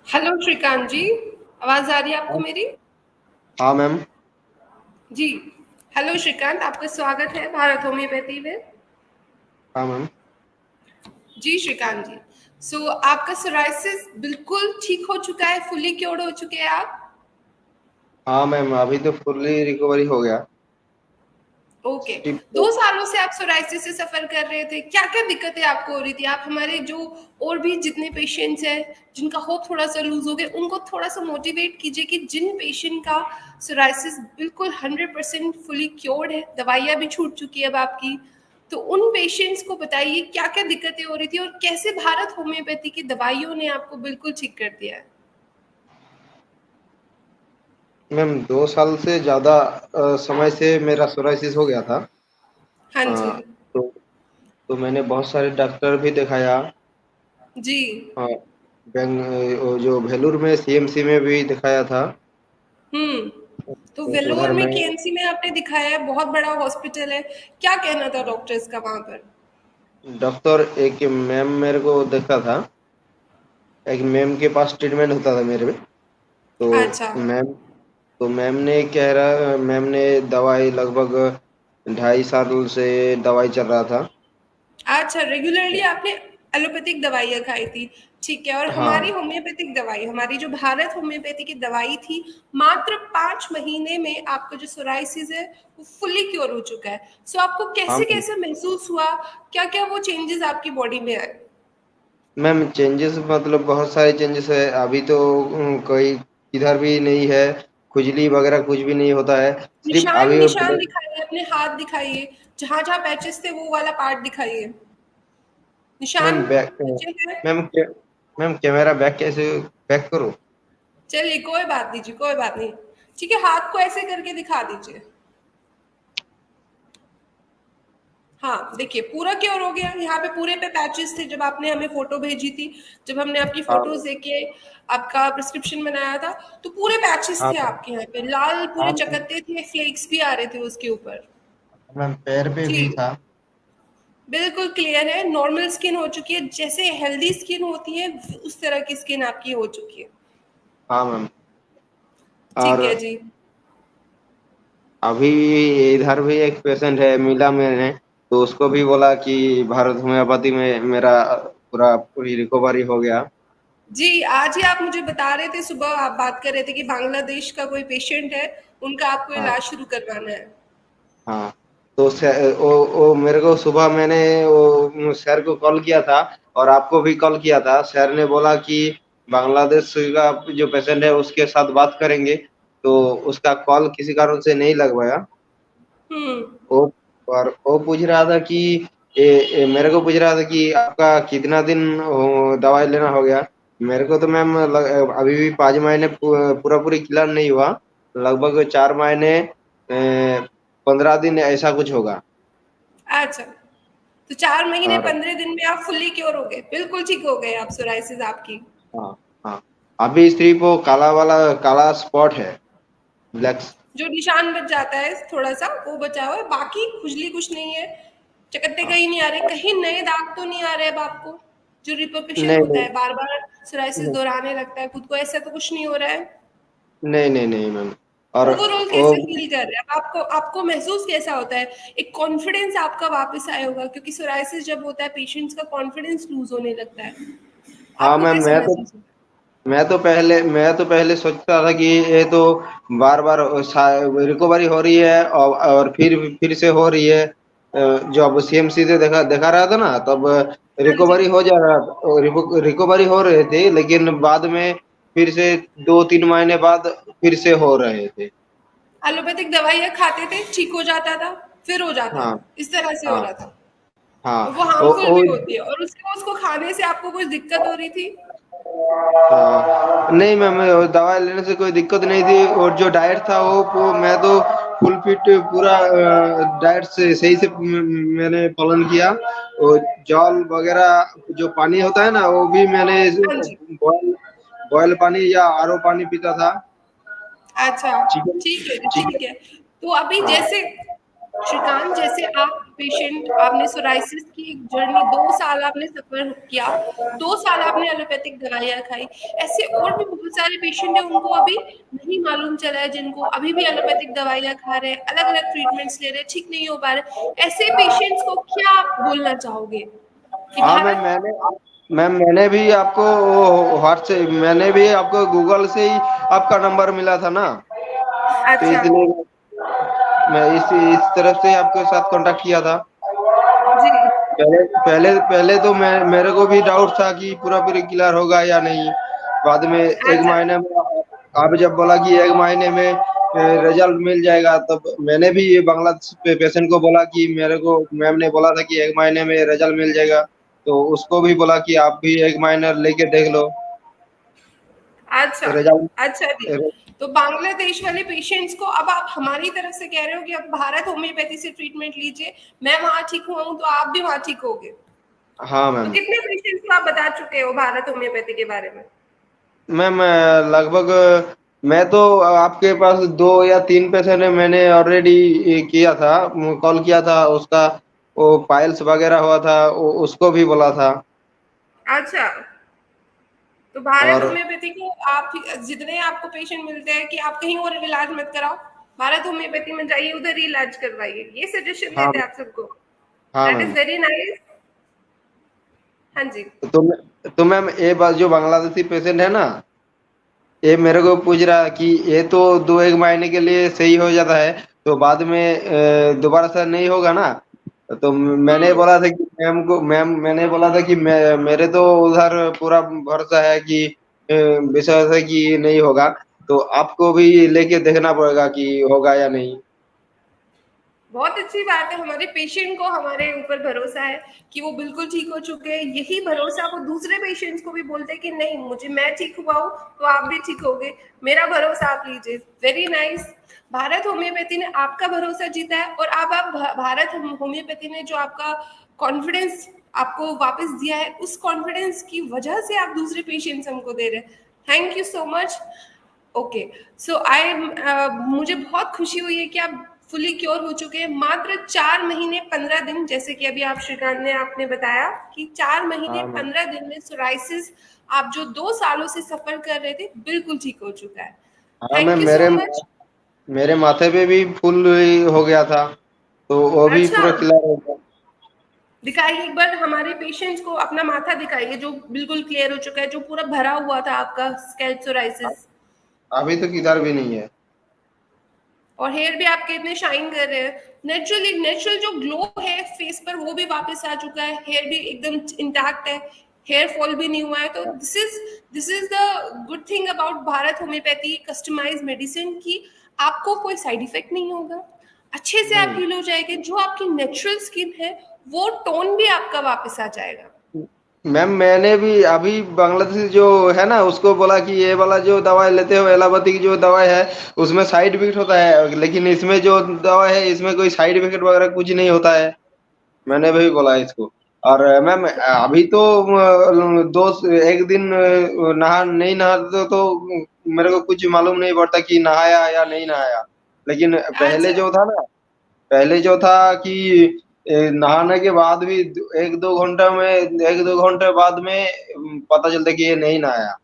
Hello Shrikant जी। आवाज आ रही है आपको मेरी? हाँ मैम। जी। हेलो श्रीकांत, आपका स्वागत है भारत होम्योपैथी में। हाँ मैम। जी श्रीकांत जी। आपका सोराइसिस बिल्कुल ठीक हो चुका है, फुली क्योर्ड हो चुके हैं आप? हाँ मैम, अभी तो फुल्ली रिकवरी हो गया। ओके। सिर्फ 2 सालों से आप सोराइसिस से सफर कर रहे थे, क्या क्या दिक्कतें आपको हो रही थी? आप हमारे जो और भी जितने पेशेंट्स हैं जिनका होप थोड़ा सा लूज हो गया, उनको थोड़ा सा मोटिवेट कीजिए कि जिन पेशेंट का सोराइसिस बिल्कुल 100% फुली क्योर्ड है, दवाइयाँ भी छूट चुकी है अब आपकी, तो उन पेशेंट्स को बताइए क्या क्या दिक्कतें हो रही थी और कैसे भारत होम्योपैथी की दवाइयों ने आपको बिल्कुल ठीक कर दिया है। मैम 2 साल से ज़्यादा समय से मेरा सोराइसिस हो गया था। हाँ अ, जी। तो तो मैंने बहुत सारे डॉक्टर भी दिखाया। जी। हाँ, वो जो भेलूर में सीएमसी में भी दिखाया था। हम्म। तो तो वेलोर उधर में में केएमसी में आपने दिखाया है, बहुत बड़ा हॉस्पिटल है। क्या कहना था डॉक्टर्स का वहां पर? डॉक्टर एक मैम मेरे को देखा था। एक मैम के पास ट्रीटमेंट होता था मेरे में। तो अच्छा। मैम तो मैम ने दवाई लगभग 2.5 साल से दवाई चल रहा था। अच्छा, रेगुलरली आपने एलोपैथिक दवाइयाँ खाई थी। ठीक है। और हमारी हाँ। होम्योपैथिक दवाई, हमारी जो भारत होम्योपैथी की दवाई थी, मात्र 5 महीने में आपका जो सोराइसिस है वो फुल्ली क्योर हो चुका है। आपको हाँ कैसे मैम। कैसे महसूस हुआ? क्या क्या वो चेंजेस आपकी बॉडी में आए? मैम चेंजेस मतलब बहुत सारे चेंजेस है अभी तो। कोई इधर भी नहीं है। खुजली वगैरह कुछ भी नहीं होता है। सिर्फ निशान अभी निशान ब्लड। दिखाइए, अपने हाथ दिखाइए, जहां जहां पैचेस थे वो वाला पार्ट दिखाइए। निशान मैम बैक। नीचे है। मैम मैम कैमरा बैक कैसे बैक करो? चलिए कोई बात नहीं जी, कोई बात नहीं। ठीक है, हाथ को ऐसे करके दिखा दीजिए। हाँ देखिए, पूरा क्योर हो गया। यहाँ पे पूरे पे पैचेस थे जब आपने हमें फोटो भेजी थी, जब हमने आपकी फोटोज हाँ। देखे आपका प्रिस्क्रिप्शन बनाया था, तो पूरे पैचेस हाँ थे मैम। आपके यहाँ पे, लाल पूरे हाँ मैम। चकत्ते थे, फ्लेक्स भी आ रहे थे उसके ऊपर। मैम पैर पे जी। भी था। बिल्कुल क्लियर है, नॉर्मल स्किन हो चुकी है, जैसे हेल्दी स्किन होती है उस तरह की स्किन आपकी हो चुकी है। हाँ मैम। ठीक है और जी। अभी इधर भी एक पेशेंट है मिला मैंने। तो उसको भी बोला कि भारत होम्योपैथी में मेरा पूरी रिकवरी हो गया। जी, आज ही आप मुझे बता रहे थे, सुबह आप बात कर रहे थे कि बांग्लादेश का कोई पेशेंट है, उनका आपको हाँ। इलाज शुरू करवाना है। हाँ। तो वो मेरे को सुबह मैंने वो सर को कॉल किया था। और आपको भी कॉल किया था। सर ने बोला कि बांग्लादेश का जो पेशेंट है उसके साथ बात करेंगे। तो उसका कॉल किसी कारण से नहीं लग पाया। हम्म। वो और वो पूछ रहा था कि मेरे को पूछ रहा था कि आपका कितना दिन दवाई लेना हो गया। मेरे को तो मैम अभी भी 5 महीने पूरा पूरी क्लियर नहीं हुआ। लगभग 4 महीने 15 दिन ऐसा कुछ होगा। अच्छा, तो 4 महीने और 15 दिन में आप फुल्ली क्योर हो गए, बिल्कुल ठीक हो गए आप, सोराइसिस आपकी। हाँ। हाँ। अभी सिर्फ वो काला वाला काला स्पॉट है। ब्लैक। जो निशान बच जाता है थोड़ा सा, वो बचा हुआ है, बाकी खुजली कुछ नहीं है, चकत्ते हाँ। कहीं नहीं आ रहे, कहीं नए दाग तो नहीं आ रहे अब आपको? जो रिपरकशन नहीं होता नहीं है, बार बार सोराइसिस नहीं दोहराने लगता है खुद को, ऐसा तो कुछ नहीं हो रहा है? नहीं नहीं नहीं मैम। और ओवरऑल वो कैसे फील कर रहे हैं अब? आपको आपको महसूस कैसा होता है? एक कॉन्फिडेंस आपका वापस आया होगा, क्योंकि सोराइसिस जब होता है पेशेंट्स का कॉन्फिडेंस लूज होने लगता है। हाँ आपको मैम। कैसा महसूस होता है? मैं तो पहले सोचता था कि ये तो बार बार रिकवरी हो रही है और फिर से हो रही है। जो अब सीएमसी से देखा रहा था ना तब हाँ जी। रिकवरी हो जा रहा रिकवरी हो रहे थे लेकिन बाद में फिर से 2-3 महीने बाद फिर से हो रहे थे। एलोपैथिक दवाइयाँ खाते थे, ठीक हो जाता था, फिर हो जाता हाँ। था, इस तरह से हो हाँ। रहा था। हाँ। और वो ओ, हार्मफुल ओ, भी होती है, और उसको खाने से आपको कुछ दिक्कत हो रही थी? हाँ। नहीं मैम, दवाई लेने से कोई दिक्कत नहीं थी और जो डाइट था वो मैं तो फुल फिट पूरा डाइट से सही से मैंने पालन किया। और जल वगैरह जो पानी होता है ना वो भी मैंने हाँ जी। बॉयल बॉयल पानी या आरओ पानी पीता था। अच्छा। चिकन ठीक है जी, ठीक चिकन। है। तो अभी हाँ। जैसे श्रीकांत, जैसे आप पेशेंट, आपने सोराइसिस की एक जर्नी 2 साल आपने सफर किया, 2 साल आपने एलोपैथिक दवाइयाँ खाई, ऐसे और भी बहुत सारे पेशेंट हैं उनको अभी नहीं मालूम चला है, जिनको अभी भी एलोपैथिक दवाइयाँ खा रहे हैं, अलग-अलग ट्रीटमेंट्स ले रहे हैं, ठीक नहीं हो पा रहे। ऐसे पेशेंट्स को क्या आप बोलना चाहोगे? कि हाँ मैम, भारत मैंने भी आपको व्हाट्सएप, मैंने भी आपको गूगल से ही आपका नंबर मिला था ना, तो अच्छा, इसलिए मैं इस तरफ से आपके साथ कांटेक्ट किया था। जी, पहले पहले पहले तो मैं, मेरे को भी डाउट था कि पूरा पूरी क्लियर होगा या नहीं। बाद में एक अच्छा, महीने में आप जब बोला कि एक महीने में रिजल्ट मिल जाएगा, तब मैंने भी ये बांग्लादेश पेशेंट को बोला कि मेरे को मैम ने बोला था कि एक महीने में रिजल्ट मिल जाएगा, तो उसको भी बोला कि आप भी एक महीना लेके देख लो अच्छा, रिजल्ट। अच्छा जी। तो बांग्लादेश वाले पेशेंट्स को अब आप हमारी तरफ से कह रहे हो कि अब भारत होम्योपैथी से ट्रीटमेंट लीजिए, मैं वहां ठीक हुआ हूं तो आप भी वहां ठीक होगे। हाँ तो मैम। कितने पेशेंट्स को आप बता चुके हो भारत होम्योपैथी के बारे में? मैम लगभग मैं तो आपके पास 2 या 3 पेशेंट है, मैंने ऑलरेडी किया था, कॉल किया था उसका, वो पाइल्स वगैरह हुआ था, उसको भी बोला था। अच्छा, तो भारत और होम्योपैथी को आप जितने आपको पेशेंट मिलते हैं कि आप कहीं और इलाज मत कराओ, भारत होम्योपैथी में जाइए, उधर ही इलाज करवाइए, ये सजेशन हाँ, देते हैं आप सबको। हाँ that ma'am. Is very nice. हाँ जी। तो मैम ये बात जो बांग्लादेशी पेशेंट है ना, ये मेरे को पूछ रहा कि ये तो 2 1 महीने के लिए सही हो जाता है, तो बाद में दोबारा से नहीं होगा ना। तो मैंने हम्म। बोला था कि मैंने बोला था कि मेरे तो उधर पूरा भरोसा है कि विश्वास है कि नहीं होगा, तो आपको भी लेके देखना पड़ेगा कि होगा या नहीं। बहुत अच्छी बात है, हमारे पेशेंट को हमारे ऊपर भरोसा है कि वो बिल्कुल ठीक हो चुके हैं। यही भरोसा वो दूसरे पेशेंट्स को भी बोलते हैं कि नहीं, मुझे, मैं ठीक हुआ हूँ तो आप भी ठीक होगे, मेरा भरोसा आप लीजिए। Very nice. भारत होम्योपैथी ने आपका भरोसा जीता है, और अब आप भारत होम्योपैथी ने जो आपका कॉन्फिडेंस आपको वापस दिया है, उस कॉन्फिडेंस की वजह से आप दूसरे पेशेंट्स हमको दे रहे हैं। Thank you so much. Okay, so I, मुझे बहुत खुशी हुई है कि आप फुली क्योर हो चुके हैं मात्र 4 महीने 15 दिन, जैसे कि अभी आप श्रीकांत ने आपने बताया कि 4 महीने हाँ मैम। 15 दिन में सोराइसिस आप जो 2 सालों से सफर कर रहे थे बिल्कुल ठीक हो चुका है। हाँ ma'am, thank you so much. मेरे माथे पे भी फूल हो गया था, तो वो भी अच्छा, पूरा क्लियर हो गया। दिखाइए एक बार हमारे पेशेंट्स को अपना माथा दिखाइए जो बिल्कुल क्लियर हो चुका है, जो पूरा भरा हुआ था आपका स्कैल्प सोराइसिस। अभी तक इधर भी नहीं है। और हेयर भी आपके इतने शाइन कर रहे हैं, नेचुरली नेचुरल जो ग्लो है फेस पर वो भी वापस आ चुका है, हेयर भी एकदम इंटैक्ट है, हेयर फॉल भी नहीं हुआ है। तो this is the good thing about Bharat homeopathy customize medicine, की आपको कोई साइड इफेक्ट नहीं होगा, अच्छे से आप नहीं हील हो जाएंगे, जो आपकी नेचुरल स्किन है वो टोन भी आपका वापस आ जाएगा। मैम, मैंने भी अभी बांग्लादेश जो है ना, उसको बोला कि ये वाला जो दवाई लेते हो, एलोपैथिक जो दवाई है, उसमें साइड इफेक्ट होता है, लेकिन इसमें जो दवाई है इसमें कोई साइड इफेक्ट वगैरह कुछ नहीं होता है। मैंने भी बोला इसको। और मैम अभी तो दो एक दिन नहा नहीं नहाते तो मेरे को कुछ मालूम नहीं पड़ता कि नहाया या नहीं नहाया। लेकिन पहले अच्छा, जो था ना, पहले जो था कि नहाने के बाद भी 1 2 घंटा में, 1 2 घंटे बाद में पता चलता कि ये नहीं नहाया,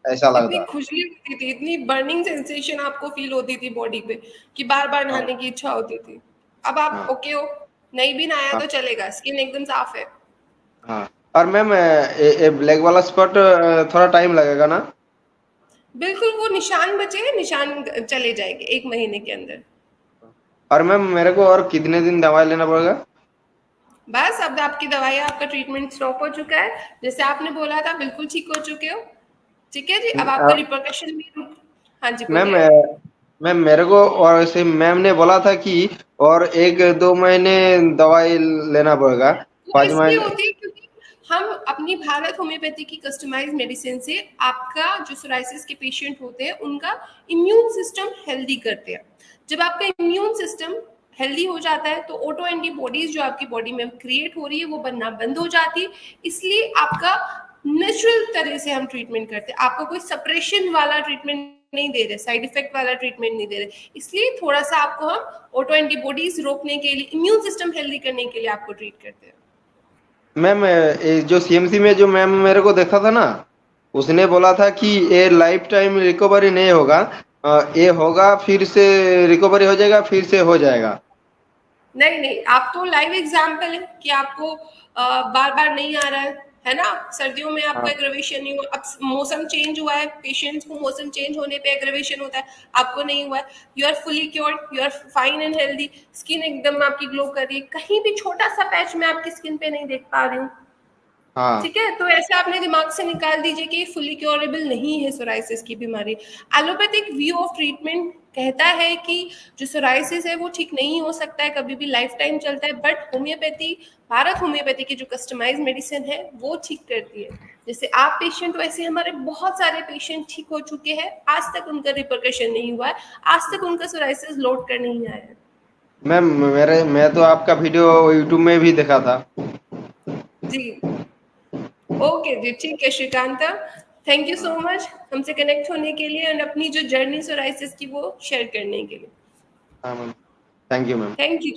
ऐसा इतनी लगता। खुजली होती थी, इतनी बर्निंग सेंसेशन आपको फील होती थी बॉडी पे कि बार बार हाँ, नहाने की इच्छा होती थी। अब आप हाँ, ओके हो, नहीं भी नहाया हाँ, तो चलेगा, स्किन एकदम साफ है। हाँ। और मैम ब्लैक वाला स्पॉट थोड़ा टाइम लगेगा ना? बिल्कुल, वो निशान बचे हैं, निशान चले जाएंगे 1 महीने के अंदर। और मैम मेरे को और कितने दिन दवाई लेना पड़ेगा? बस अब आपकी दवाई, आपका ट्रीटमेंट स्टॉप हो चुका है, जैसे आपने बोला था बिल्कुल ठीक हो चुके हो। ठीक है जी, अब आपका रिपरकशन भी हाँ जी, मैम बोलिए। मैम मेरे को और ऐसे मैम ने बोला था कि और 1 2 महीने दवाई लेना पड़ेगा, वो पाँच इसलिए महीने होती है क्योंकि हम अपनी भारत होम्योपैथी की कस्टमाइज मेडिसिन से आपका जो सोराइसिस के पेशेंट होते हैं उनका इम्यून सिस्टम हेल्दी करते हैं। जब आपका इम्यून सिस्टम हेल्दी हो जाता है तो ऑटो एंटीबॉडीज जो आपकी बॉडी में क्रिएट हो रही है वो बनना बंद हो जाती है। इसलिए आपका नेचुरल तरह से हम ट्रीटमेंट करते हैं, आपको कोई सप्रेशन वाला ट्रीटमेंट नहीं दे रहे, साइड इफेक्ट वाला ट्रीटमेंट नहीं दे रहे, इसलिए थोड़ा सा आपको हम ऑटो एंटीबॉडीज रोकने के लिए, इम्यून सिस्टम हेल्दी करने के लिए आपको ट्रीट करते हैं। मैम जो सीएमसी में जो मैम मेरे को देखा था ना, उसने बोला था कि ये लाइफ टाइम रिकवरी नहीं होगा, ये होगा फिर से रिकवरी हो जाएगा, फिर से हो जाएगा। नहीं नहीं, आप तो लाइव एग्जाम्पल है कि आपको बार बार नहीं आ रहा है ना। सर्दियों में आपको हाँ एग्रेवेशन नहीं हुआ, अब मौसम चेंज हुआ है, पेशेंट्स को मौसम चेंज होने पे एग्रेवेशन होता है, आपको नहीं हुआ है। You are fully cured, you are fine and healthy, skin एकदम आपकी ग्लो कर रही है, कहीं भी छोटा सा पैच मैं आपकी स्किन पे नहीं देख पा रही हूँ। हाँ ठीक है, तो ऐसा अपने दिमाग से निकाल दीजिए कि फुली क्योरेबल नहीं है सोराइसिस की बीमारी। एलोपैथिक व्यू ऑफ ट्रीटमेंट कहता है कि जो सोराइसिस है वो ठीक नहीं हो सकता है, कभी भी लाइफ टाइम चलता है, बट होम्योपैथी, भारत होम्योपैथी की जो कस्टमाइज मेडिसिन है वो ठीक करती है। जैसे आप पेशेंट, वैसे हमारे बहुत सारे पेशेंट ठीक हो चुके हैं, आज तक उनका रिपरकशन नहीं हुआ है, आज तक उनका सोराइसिस लौट कर नहीं आया है। मैम, मैं तो आपका वीडियो यूट्यूब में भी देखा था। जी ओके जी, ठीक है Srikanta, thank you so much हमसे कनेक्ट होने के लिए और अपनी जो जर्नी सोराइसिस की वो शेयर करने के लिए। हाँ ma'am, thank you ma'am. Thank you.